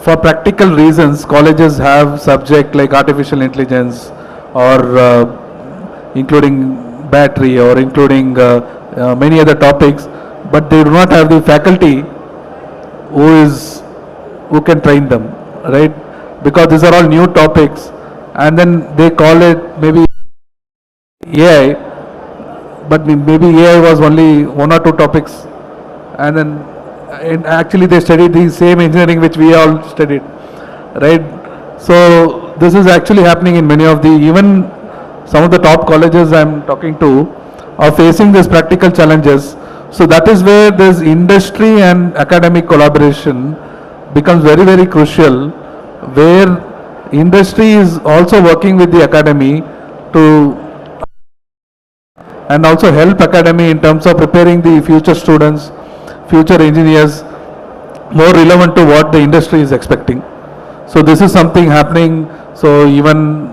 for practical reasons, colleges have subject like artificial intelligence or including battery or including many other topics, but they do not have the faculty who can train them, right? Because these are all new topics, and then they call it maybe AI, but maybe AI was only 1 or 2 topics, and then actually they studied the same engineering which we all studied, right? So this is actually happening in many of even some of the top colleges I'm talking to are facing these practical challenges. So that is where this industry and academic collaboration becomes very, very crucial, where industry is also working with the academy to and also help academy in terms of preparing the future students, future engineers, more relevant to what the industry is expecting. So this is something happening. So even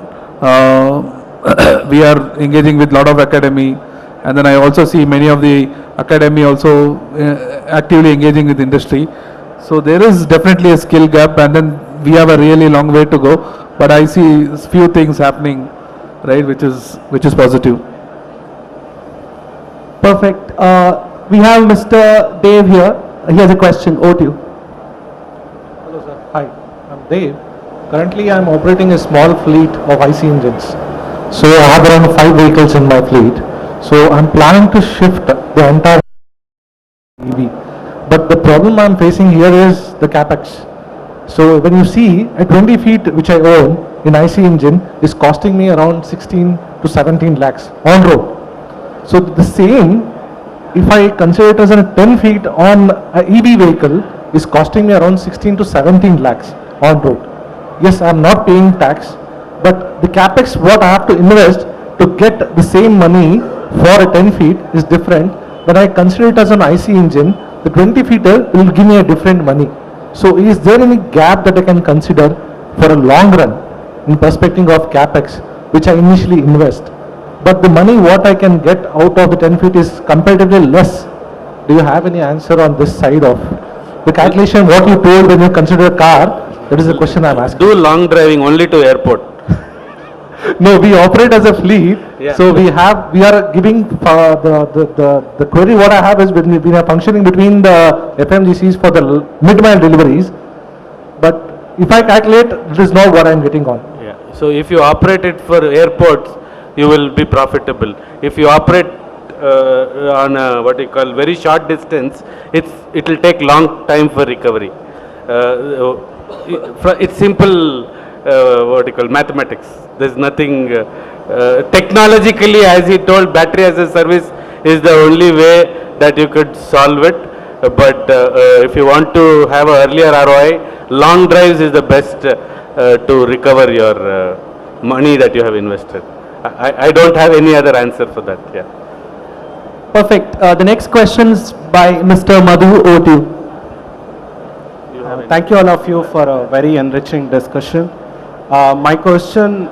we are engaging with lot of academy, and then I also see many of the academy also actively engaging with industry. So there is definitely a skill gap, and then we have a really long way to go. But I see few things happening, right, which is positive. Perfect. We have Mr. Dave here. He has a question. Over to you. Hello sir. Hi, I'm Dave. Currently I'm operating a small fleet of IC engines. So I have around 5 vehicles in my fleet. So I'm planning to shift the entire EV. But the problem I'm facing here is the capex. So when you see a 20 feet which I own in IC engine is costing me around 16 to 17 lakhs on road. So the same, if I consider it as a 10 feet on a EV vehicle, is costing me around 16 to 17 lakhs on road. Yes, I'm not paying tax, but the capex what I have to invest to get the same money for a 10 feet is different. When I consider it as an IC engine, the 20 feeter will give me a different money. So is there any gap that I can consider for a long run in perspective of capex, which I initially invest? But the money what I can get out of the 10 feet is comparatively less. Do you have any answer on this side of the calculation, what you told when you consider a car? That is the question I'm asking. Do long driving only to airport. No, we operate as a fleet, Yeah. so we are giving the query what I have is we are functioning between the FMGCs for the mid-mile deliveries, but if I calculate, this is not what I am getting on. Yeah. So if you operate it for airports, you will be profitable. If you operate on a, what you call very short distance, it will take long time for recovery. It's simple, what you call mathematics. There's nothing technologically, as he told, battery as a service is the only way that you could solve it. But if you want to have an earlier ROI, long drives is the best to recover your money that you have invested. I don't have any other answer for that. Yeah. Perfect. The next question is by Mr. Madhu. Over to you. Thank you all of you for a very enriching discussion. My question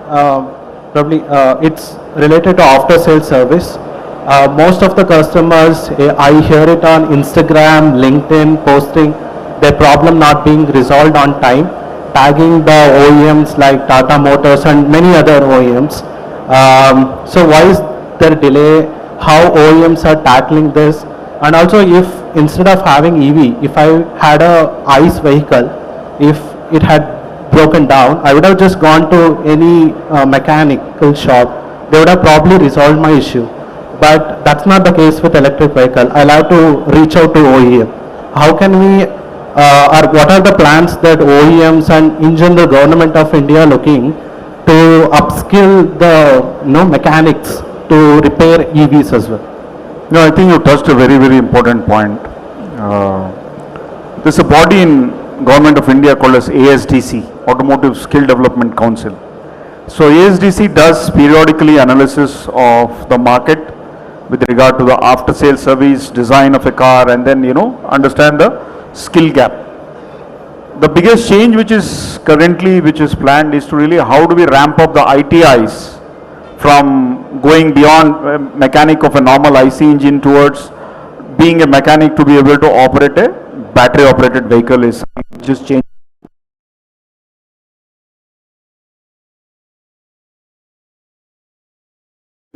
probably it's related to after sales service. Most of the customers, I hear it on Instagram, LinkedIn posting their problem not being resolved on time, tagging the OEMs like Tata Motors and many other OEMs. So why is there delay? How OEMs are tackling this? And also, if instead of having EV, if I had a ICE vehicle, if it had broken down, I would have just gone to any mechanical shop. They would have probably resolved my issue. But that's not the case with electric vehicle. I'll have to reach out to OEM. How can we, or what are the plans that OEMs and in general government of India looking to upskill the mechanics to repair EVs as well? No, I think you touched a very, very important point. There's a body in Government of India called as ASDC, Automotive Skill Development Council. So ASDC does periodically analysis of the market with regard to the after sales service design of a car, and then understand the skill gap. The biggest change which is planned is to really how do we ramp up the ITIs from going beyond mechanic of a normal IC engine towards being a mechanic to be able to operate a battery operated vehicle is just change.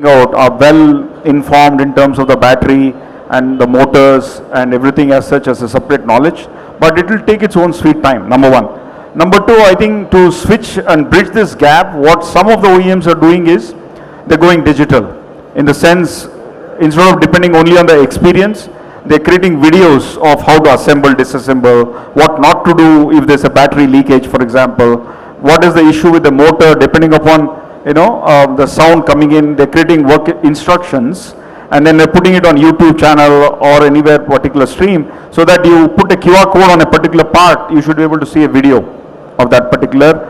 Are well informed in terms of the battery and the motors and everything as such as a separate knowledge, but it will take its own sweet time, number one. Number two, I think to switch and bridge this gap, what some of the OEMs are doing is they're going digital, in the sense instead of depending only on the experience, they're creating videos of how to assemble, disassemble, what not to do if there's a battery leakage, for example, what is the issue with the motor, depending upon the sound coming in. They're creating work instructions and then they're putting it on YouTube channel or anywhere particular stream, so that you put a QR code on a particular part, you should be able to see a video of that particular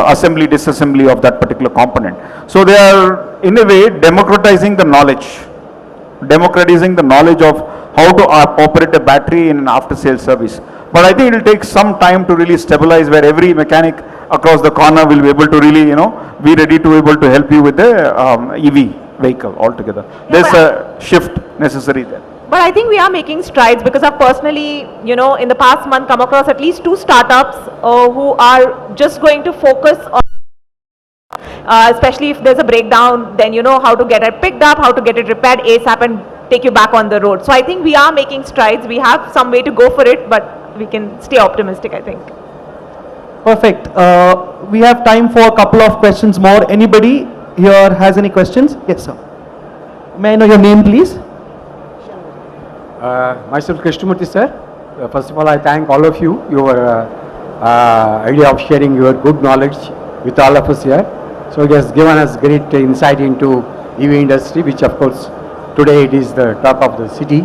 assembly, disassembly of that particular component. So they are in a way democratizing the knowledge of how to operate a battery in an after sales service. But I think it will take some time to really stabilize, where every mechanic across the corner will be able to really, be ready to able to help you with the EV vehicle altogether. There's a shift necessary there. But I think we are making strides, because I've personally, in the past month come across at least 2 startups who are just going to focus on, especially if there's a breakdown, then how to get it picked up, how to get it repaired ASAP and take you back on the road. So I think we are making strides. We have some way to go for it, but we can stay optimistic, I think. Perfect. We have time for a couple of questions more. Anybody here has any questions? Yes, sir. May I know your name, please? Myself Krishnamurthy sir. First of all, I thank all of you, your idea of sharing your good knowledge with all of us here. So it has given us great insight into EV industry, which of course today it is the top of the city.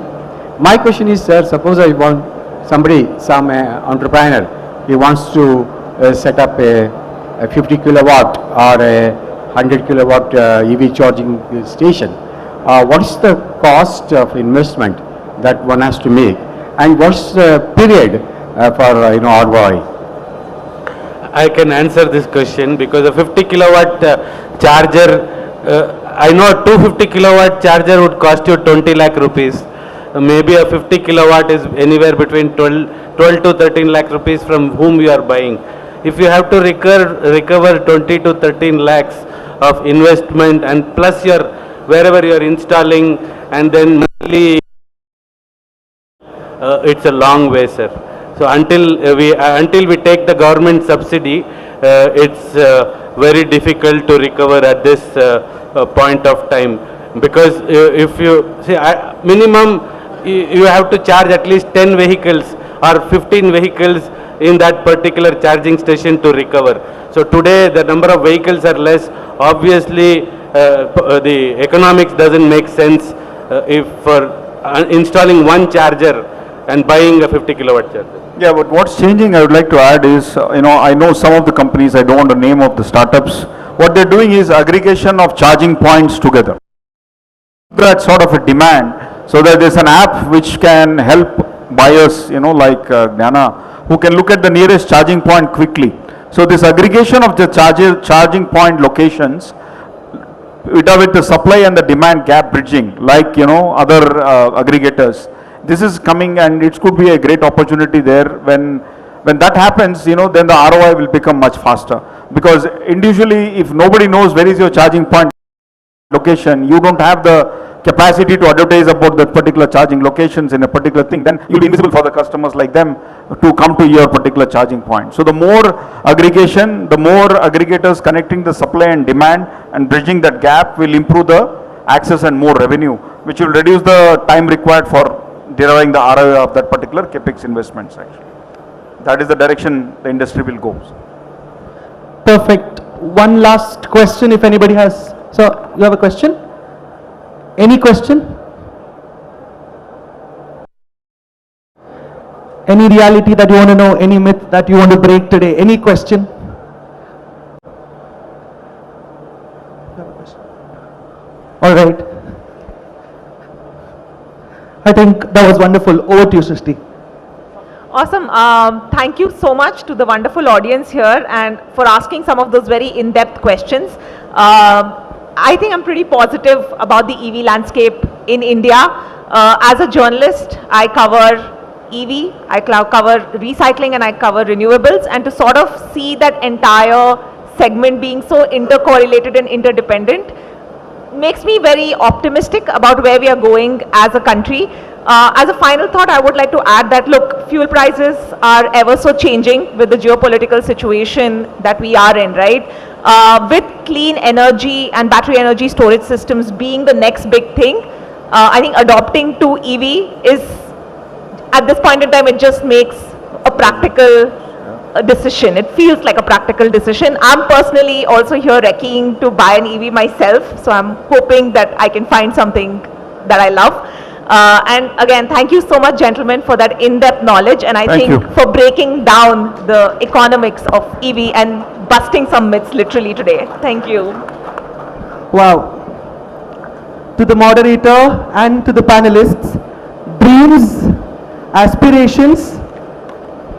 My question is, sir, suppose I want some entrepreneur, he wants to set up a 50 kilowatt or a 100 kilowatt EV charging station. What is the cost of investment that one has to make, and what's the period for ROI? I can answer this question, because a 50 kilowatt charger, I know a 250 kilowatt charger would cost you 20 lakh rupees. Maybe a 50 kilowatt is anywhere between 12 to 13 lakh rupees from whom you are buying. If you have to recover 20 to 13 lakhs of investment, and plus wherever you are installing, and then monthly, it's a long way, sir. So until we take the government subsidy, it's very difficult to recover at this point of time, because if you see, minimum you have to charge at least 10 vehicles or 15 vehicles in that particular charging station to recover. So today the number of vehicles are less. Obviously, the economics doesn't make sense if for installing one charger and buying a 50 kilowatt charger. Yeah, but what's changing, I would like to add is, I know some of the companies, I don't want the name of the startups, what they're doing is aggregation of charging points together. That sort of a demand, so that there's an app which can help buyers, like Gnana, who can look at the nearest charging point quickly. So this aggregation of the charging point locations, with the supply and the demand gap bridging, like, other aggregators, this is coming, and it could be a great opportunity there. When that happens, then the ROI will become much faster, because individually, if nobody knows where is your charging point location, you don't have the capacity to advertise about that particular charging locations in a particular thing, then you'll be invisible for the customers like them to come to your particular charging point. So the more aggregation, the more aggregators connecting the supply and demand and bridging that gap will improve the access and more revenue, which will reduce the time required for deriving the ROI of that particular capex investments. Actually, that is the direction the industry will go. Perfect. One last question, if anybody has. So, you have a question? Any question? Any reality that you want to know? Any myth that you want to break today? Any question? All right. I think that was wonderful. Over to you, Srishti. Awesome. Thank you so much to the wonderful audience here and for asking some of those very in-depth questions. I think I'm pretty positive about the EV landscape in India. As a journalist, I cover EV, I cover recycling, and I cover renewables, and to sort of see that entire segment being so intercorrelated and interdependent makes me very optimistic about where we are going as a country. As a final thought, I would like to add that, look, fuel prices are ever so changing with the geopolitical situation that we are in, right? With clean energy and battery energy storage systems being the next big thing, I think adopting to EV is, at this point in time, it just makes a practical decision. It feels like a practical decision. I'm personally also here recceing to buy an EV myself, so I'm hoping that I can find something that I love. And again, thank you so much, gentlemen, for that in-depth knowledge, and I think for breaking down the economics of EV and busting some myths literally today. Thank you. Wow. To the moderator and to the panelists, dreams, aspirations,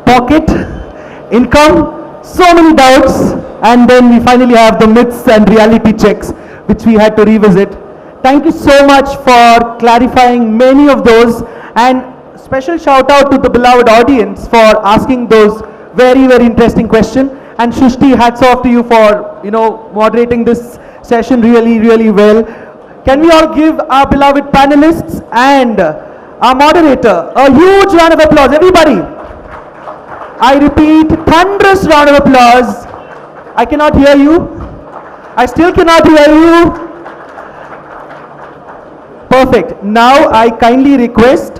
pocket, income, so many doubts, and then we finally have the myths and reality checks, which we had to revisit. Thank you so much for clarifying many of those, and special shout out to the beloved audience for asking those very, very interesting questions. And Shrishti, hats off to you for, moderating this session really, really well. Can we all give our beloved panelists and our moderator a huge round of applause, everybody? I repeat, thunderous round of applause. I cannot hear you. I still cannot hear you. Perfect. Now I kindly request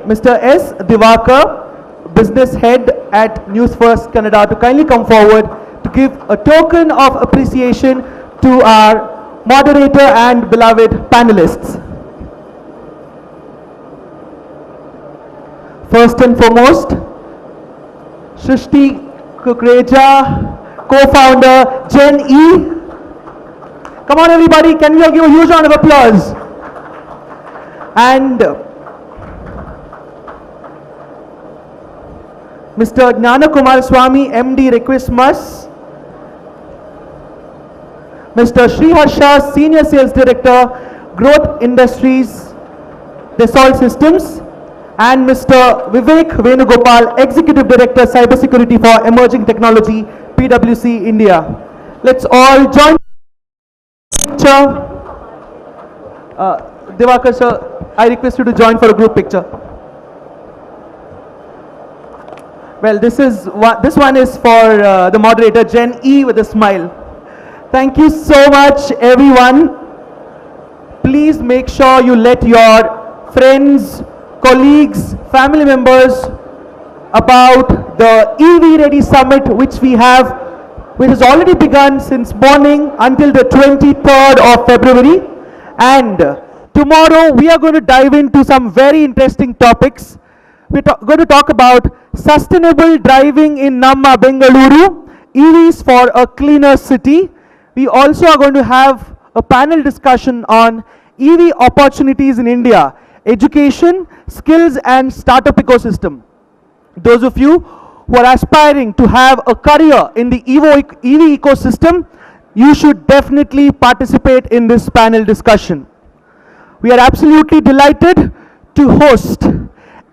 Mr. S. Divakar, Business Head at Newsfirst Kannada, to kindly come forward to give a token of appreciation to our moderator and beloved panelists. First and foremost, Shrishti Kukreja, co-founder Gen E. Come on everybody, can we all give a huge round of applause? And Mr. Gnana Kumar Swami, MD, request must. Mr. Sri Harsha, Senior Sales Director, Growth Industries, Dassault Systems, and Mr. Vivek Venugopal, Executive Director, Cybersecurity for Emerging Technology, PwC India. Let's all join. Divakar sir, I request you to join for a group picture. Well, this one is for the moderator, Gen E, with a smile. Thank you so much, everyone. Please make sure you let your friends, colleagues, family members about the EVready Summit, which has already begun since morning until the 23rd of February. And tomorrow we are going to dive into some very interesting topics. We're going to talk about sustainable driving in Namma Bengaluru, EVs for a cleaner city. We also are going to have a panel discussion on EV opportunities in India, education, skills and startup ecosystem. Those of you who are aspiring to have a career in the EV ecosystem, you should definitely participate in this panel discussion. We are absolutely delighted to host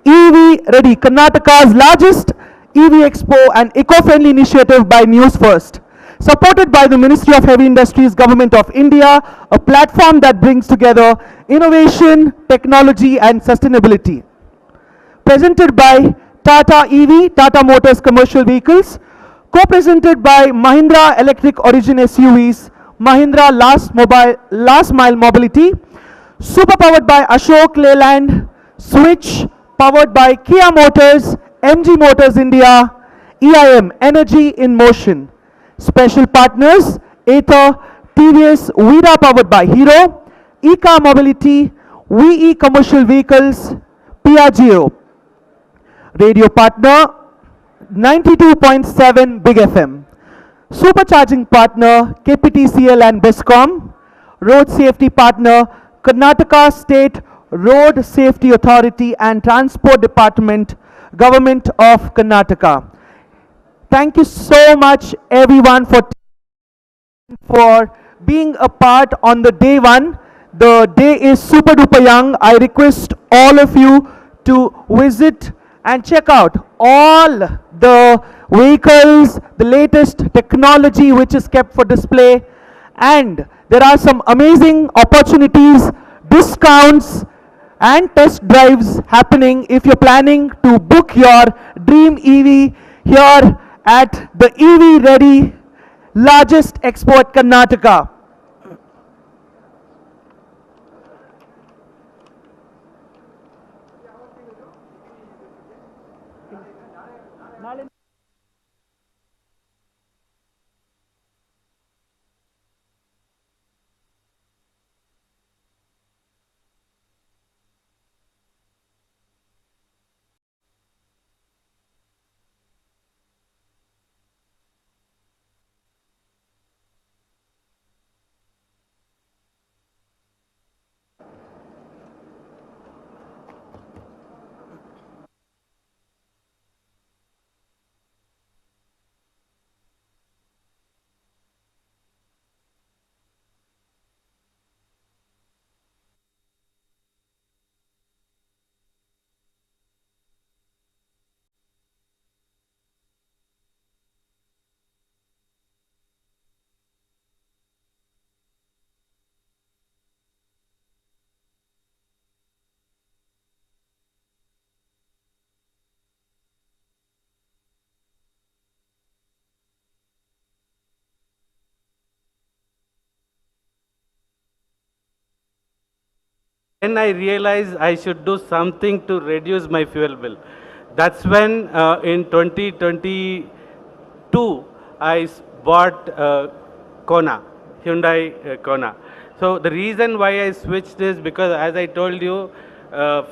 EVready, Karnataka's largest EV Expo and eco-friendly initiative by Newsfirst, supported by the Ministry of Heavy Industries, Government of India, a platform that brings together innovation, technology and sustainability. Presented by Tata EV, Tata Motors Commercial Vehicles, co-presented by Mahindra Electric Origin SUVs, Mahindra Last Mile Mobility, super powered by Ashok Leyland, Switch, powered by Kia Motors, MG Motors India, EIM, Energy in Motion. Special partners, Ather, TVS, Vida powered by Hero, E-Car Mobility, VE Commercial Vehicles, Piaggio. Radio partner, 92.7 Big FM. Supercharging partner, KPTCL and Bescom. Road safety partner, Karnataka State Road Safety Authority and Transport Department, Government of Karnataka. Thank you so much everyone for being a part on the day one. The day is super duper young. I request all of you to visit and check out all the vehicles, the latest technology which is kept for display, and there are some amazing opportunities, discounts and test drives happening if you're planning to book your dream EV here at the EVready largest expo at Karnataka. When I realized I should do something to reduce my fuel bill. That's when in 2022 I bought Kona, Hyundai Kona. So the reason why I switched is because, as I told you,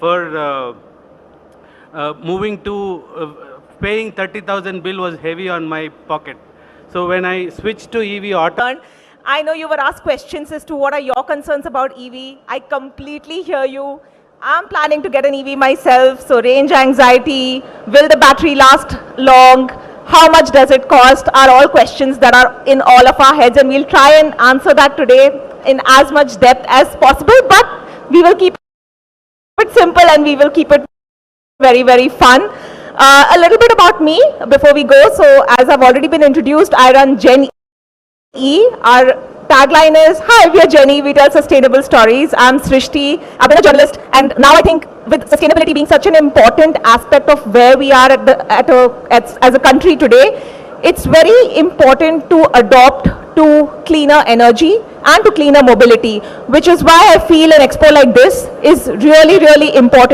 for moving to paying 30,000 bill was heavy on my pocket. So when I switched to EV auto, I know you were asked questions as to what are your concerns about EV. I completely hear you. I'm planning to get an EV myself. So range anxiety, will the battery last long? How much does it cost? Are all questions that are in all of our heads, and we'll try and answer that today in as much depth as possible, but we will keep it simple and we will keep it very, very fun. A little bit about me before we go. So as I've already been introduced, I run Gen E. Our tagline is, hi, we are Jenny, we tell sustainable stories. I'm Srishti, I've been a journalist, and now I think with sustainability being such an important aspect of where we are as a country today, it's very important to adopt to cleaner energy and to cleaner mobility, which is why I feel an expo like this is really, really important.